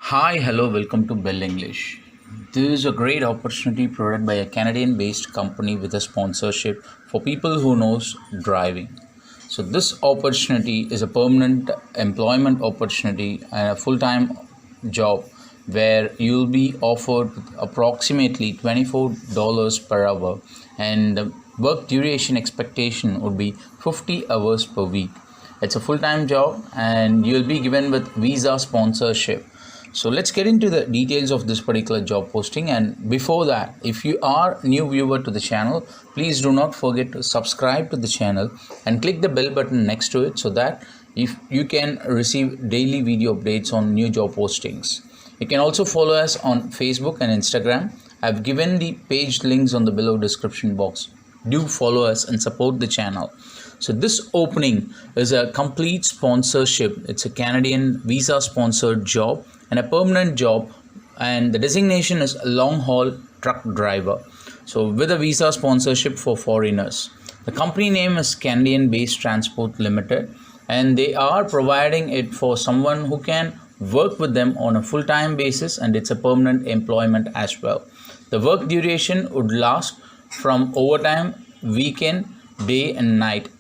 Hi, hello, welcome to BEL English. This is a great opportunity provided by a Canadian-based company with a sponsorship for people who knows driving. So this opportunity is a permanent employment opportunity and a full-time job where you'll be offered approximately $24 per hour, and the work duration expectation would be 50 hours per week. It's a full-time job and you'll be given with visa sponsorship. So let's get into the details of this particular job posting. And before that, if you are new viewer to the channel, please do not forget to subscribe to the channel and click the bell button next to it so that if you can receive daily video updates on new job postings. You can also follow us on Facebook and Instagram. I've given the page links on the below description box. Do follow us and support the channel. So this opening is a complete sponsorship. It's a Canadian visa sponsored job and a permanent job, and the designation is long haul truck driver. So with a visa sponsorship for foreigners. The company name is Canadian Based Transport Limited, and they are providing it for someone who can work with them on a full-time basis, and it's a permanent employment as well. The work duration would last from overtime, weekend, day and night.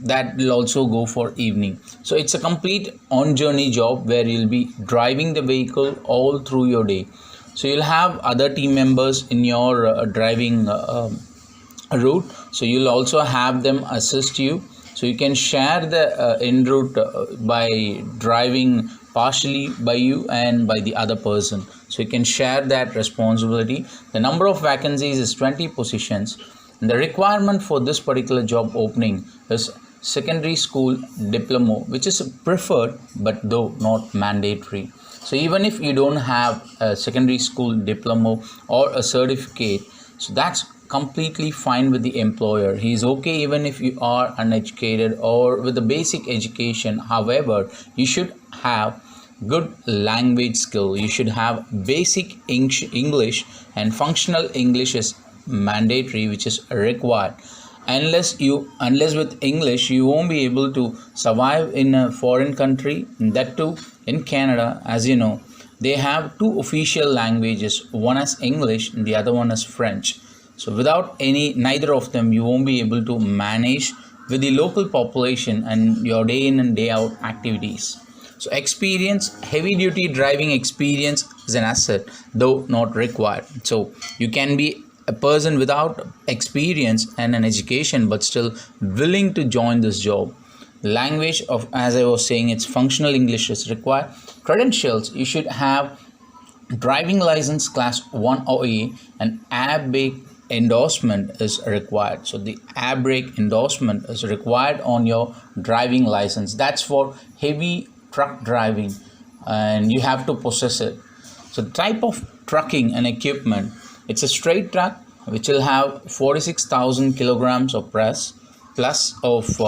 That will also go for evening. So it's a complete on journey job where you'll be driving the vehicle all through your day. So you'll have other team members in your driving route, so you'll also have them assist you, so you can share the en route by driving partially by you and by the other person, so you can share that responsibility. The number of vacancies is 20 positions. And the requirement for this particular job opening is secondary school diploma, which is preferred but though not mandatory. So even if you don't have a secondary school diploma or a certificate, so that's completely fine with the employer. He is okay even if you are uneducated or with a basic education. However, you should have good language skill. You should have basic English, and functional English is mandatory, which is required. Unless with English you won't be able to survive in a foreign country. That too, in Canada, as you know, they have two official languages. One is English and the other one is French. So without neither of them, you won't be able to manage with the local population and your day in and day out activities. So experience, heavy duty driving experience is an asset, though not required. So you can be a person without experience and an education but still willing to join this job. Language of, as I was saying, it's functional English is required. Credentials, you should have driving license class 1 or A, and air brake endorsement is required. So the air brake endorsement is required on your driving license. That's for heavy truck driving and you have to possess it. So the type of trucking and equipment, it's a straight truck which will have 46,000 kilograms of press plus of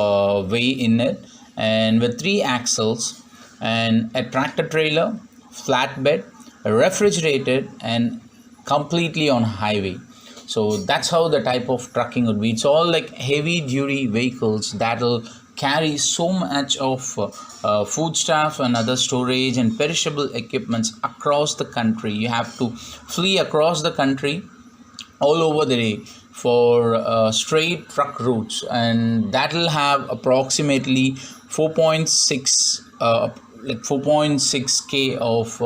weight in it, and with 3 axles, and a tractor trailer, flatbed, refrigerated, and completely on highway. So that's how the type of trucking would be. It's all like heavy duty vehicles that will carry so much of foodstuff and other storage and perishable equipments across the country. You have to flee across the country all over the day for straight truck routes, and that will have approximately 4.6 4.6k of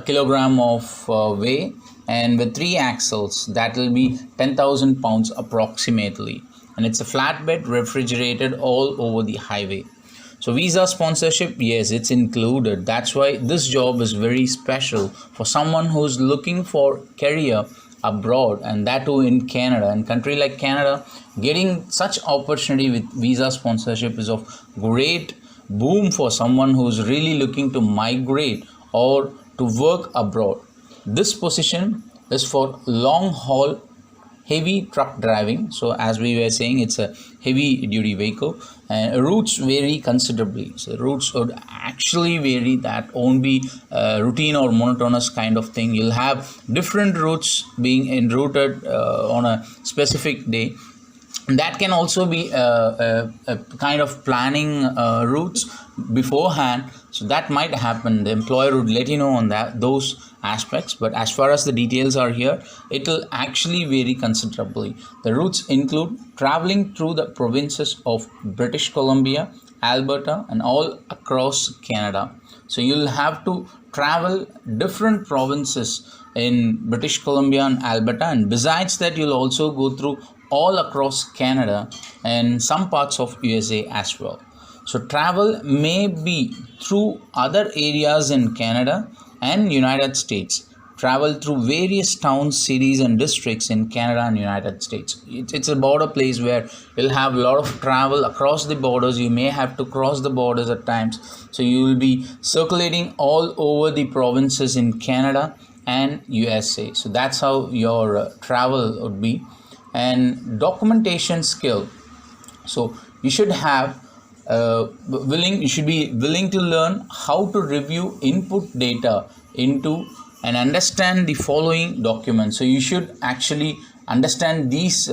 kilogram of weight, and with 3 axles that will be 10,000 pounds approximately, and it's a flatbed, refrigerated, all over the highway. So visa sponsorship, yes, it's included. That's why this job is very special for someone who's looking for career abroad, and that too in Canada. In country like Canada, getting such opportunity with visa sponsorship is of great boom for someone who's really looking to migrate or to work abroad. This position is for long haul heavy truck driving. So as we were saying, it's a heavy duty vehicle, and routes vary considerably. So routes would actually vary. That won't be routine or monotonous kind of thing. You'll have different routes being enrouted on a specific day. that can also be a kind of planning routes beforehand. So that might happen, the employer would let you know on that those aspects. But as far as the details are here, it will actually vary considerably. The routes include traveling through the provinces of British Columbia, Alberta, and all across Canada. So you'll have to travel different provinces in British Columbia and Alberta, and besides that you'll also go through all across Canada and some parts of USA as well. So travel may be through other areas in Canada and United States. Travel through various towns, cities and districts in Canada and United States. It's a border place where you'll have a lot of travel across the borders. You may have to cross the borders at times. So you will be circulating all over the provinces in Canada and USA. So that's how your travel would be. And documentation skill. So you should have you should be willing to learn how to review input data into and understand the following documents. So you should actually understand these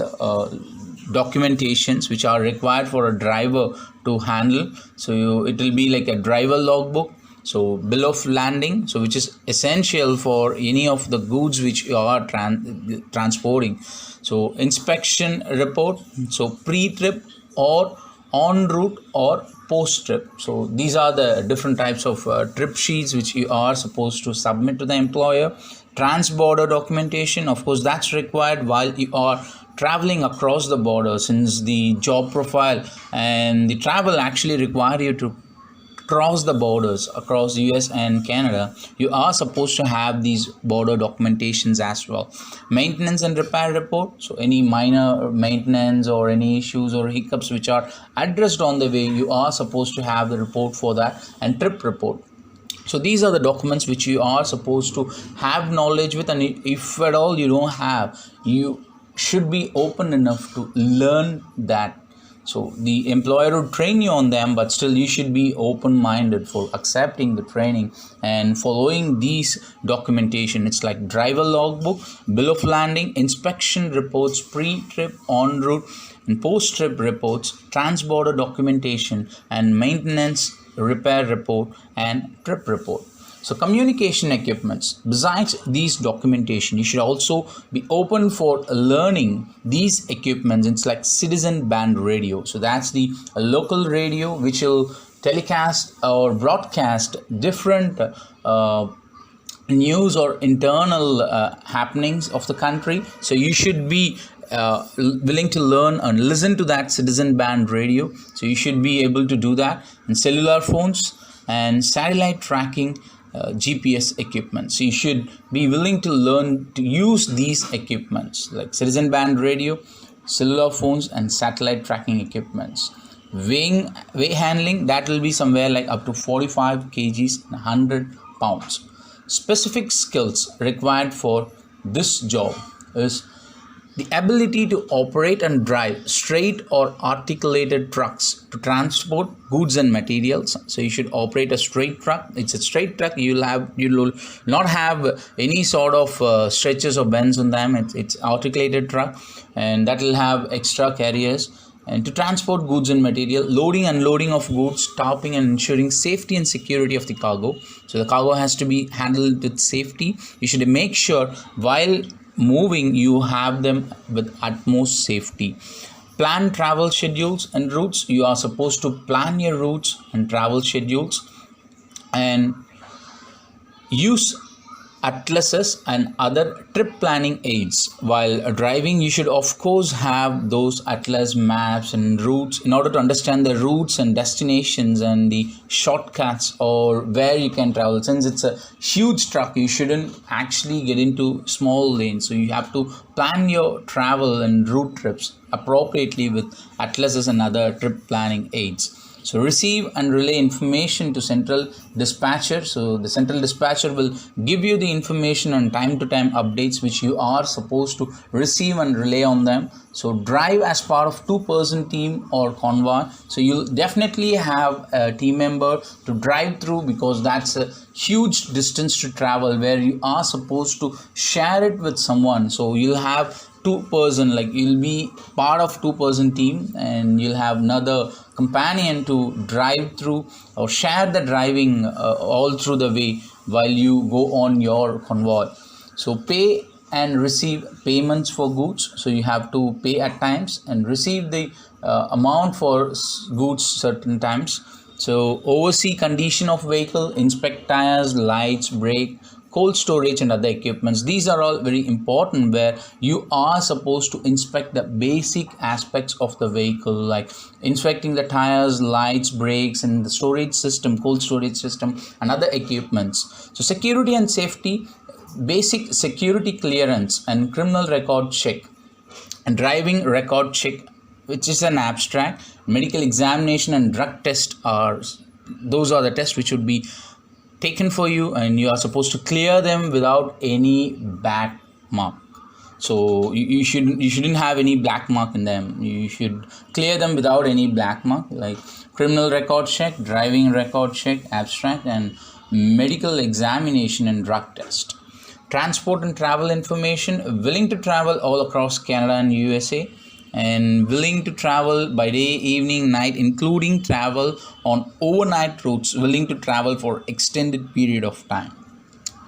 documentations which are required for a driver to handle. So it will be like a driver logbook, so bill of landing, so which is essential for any of the goods which you are transporting. So inspection report, so pre-trip or en route or post trip. So these are the different types of trip sheets which you are supposed to submit to the employer. Trans-border documentation, of course, that's required while you are traveling across the border, since the job profile and the travel actually require you to cross the borders across US and Canada. You are supposed to have these border documentations as well. Maintenance and repair report, so any minor maintenance or any issues or hiccups which are addressed on the way, you are supposed to have the report for that. And trip report. So these are the documents which you are supposed to have knowledge with, and if at all you don't have, you should be open enough to learn that. So the employer would train you on them, but still you should be open-minded for accepting the training and following these documentation. It's like driver logbook, bill of landing, inspection reports, pre-trip, en route and post-trip reports, trans-border documentation, and maintenance repair report and trip report. So communication equipments. Besides these documentation, you should also be open for learning these equipments. It's like citizen band radio. So that's the local radio which will telecast or broadcast different news or internal happenings of the country. So you should be willing to learn and listen to that citizen band radio. So you should be able to do that. And cellular phones and satellite tracking, GPS equipment. So you should be willing to learn to use these equipments like citizen band radio, cellular phones and satellite tracking equipments. Weight handling, that will be somewhere like up to 45 kgs and 100 pounds. Specific skills required for this job is the ability to operate and drive straight or articulated trucks to transport goods and materials. So you should operate a straight truck. It's a straight truck. You will not have any sort of stretches or bends on them. It's articulated truck, and that will have extra carriers. And to transport goods and material, loading and unloading of goods, stopping and ensuring safety and security of the cargo. So the cargo has to be handled with safety. You should make sure while moving you have them with utmost safety. Plan travel schedules and routes. You are supposed to plan your routes and travel schedules and use atlases and other trip planning aids. While driving, you should of course have those atlas, maps and routes in order to understand the routes and destinations and the shortcuts or where you can travel. Since it's a huge truck, you shouldn't actually get into small lanes. So you have to plan your travel and route trips appropriately with atlases and other trip planning aids. So receive and relay information to central dispatcher. So the central dispatcher will give you the information and time to time updates which you are supposed to receive and relay on them. So drive as part of 2-person team or convoy. So you'll definitely have a team member to drive through, because that's a huge distance to travel where you are supposed to share it with someone. So you'll have 2-person, like you'll be part of 2-person team, and you'll have another companion to drive through or share the driving all through the way while you go on your convoy. So pay and receive payments for goods. So you have to pay at times and receive the amount for goods certain times. So oversee condition of vehicle, inspect tires, lights, brake, cold storage and other equipments. These are all very important, where you are supposed to inspect the basic aspects of the vehicle, like inspecting the tires, lights, brakes, and the storage system, cold storage system and other equipments. So security and safety, basic security clearance and criminal record check and driving record check, which is an abstract. Medical examination and drug test those are the tests which should be taken for you, and you are supposed to clear them without any black mark. So you shouldn't have any black mark in them. You should clear them without any black mark, like criminal record check, driving record check, abstract, and medical examination and drug test. Transport and travel information, willing to travel all across Canada and USA, and willing to travel by day, evening, night, including travel on overnight routes, willing to travel for extended period of time.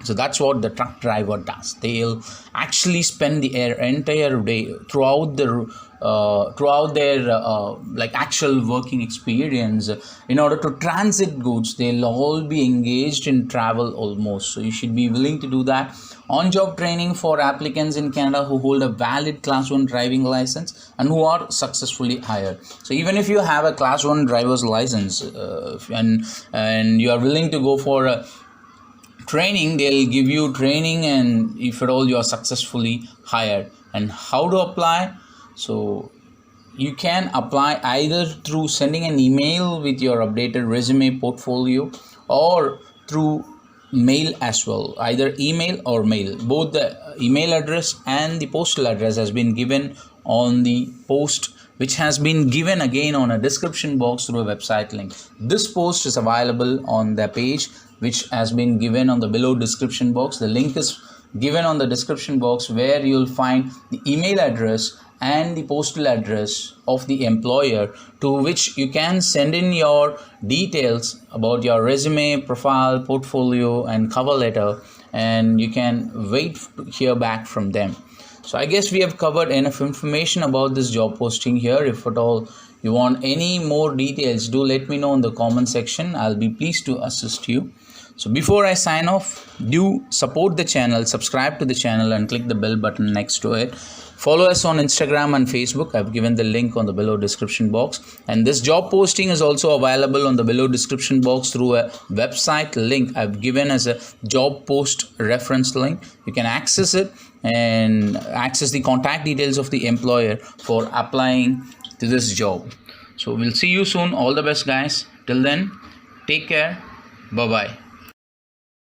So that's what the truck driver does. They'll actually spend the entire day throughout their like actual working experience in order to transit goods. They'll all be engaged in travel almost. So you should be willing to do that. On-job training for applicants in Canada who hold a valid Class 1 driving license and who are successfully hired. So even if you have a Class 1 driver's license and you are willing to go for a training, they'll give you training, and if at all you are successfully hired. And how to apply? So you can apply either through sending an email with your updated resume, portfolio, or through mail as well, either email or mail. Both the email address and the postal address has been given on the post, which has been given again on a description box through a website link. This post is available on the page which has been given on the below description box. The link is given on the description box, where you'll find the email address and the postal address of the employer, to which you can send in your details about your resume, profile, portfolio and cover letter, and you can wait to hear back from them. So I guess we have covered enough information about this job posting here. If at all you want any more details, do let me know in the comment section. I'll be pleased to assist you. So before I sign off, do support the channel, subscribe to the channel and click the bell button next to it. Follow us on Instagram and Facebook. I've given the link on the below description box. And this job posting is also available on the below description box through a website link I've given as a job post reference link. You can access it and access the contact details of the employer for applying to this job. So we'll see you soon. All the best, guys. Till then, take care. Bye-bye.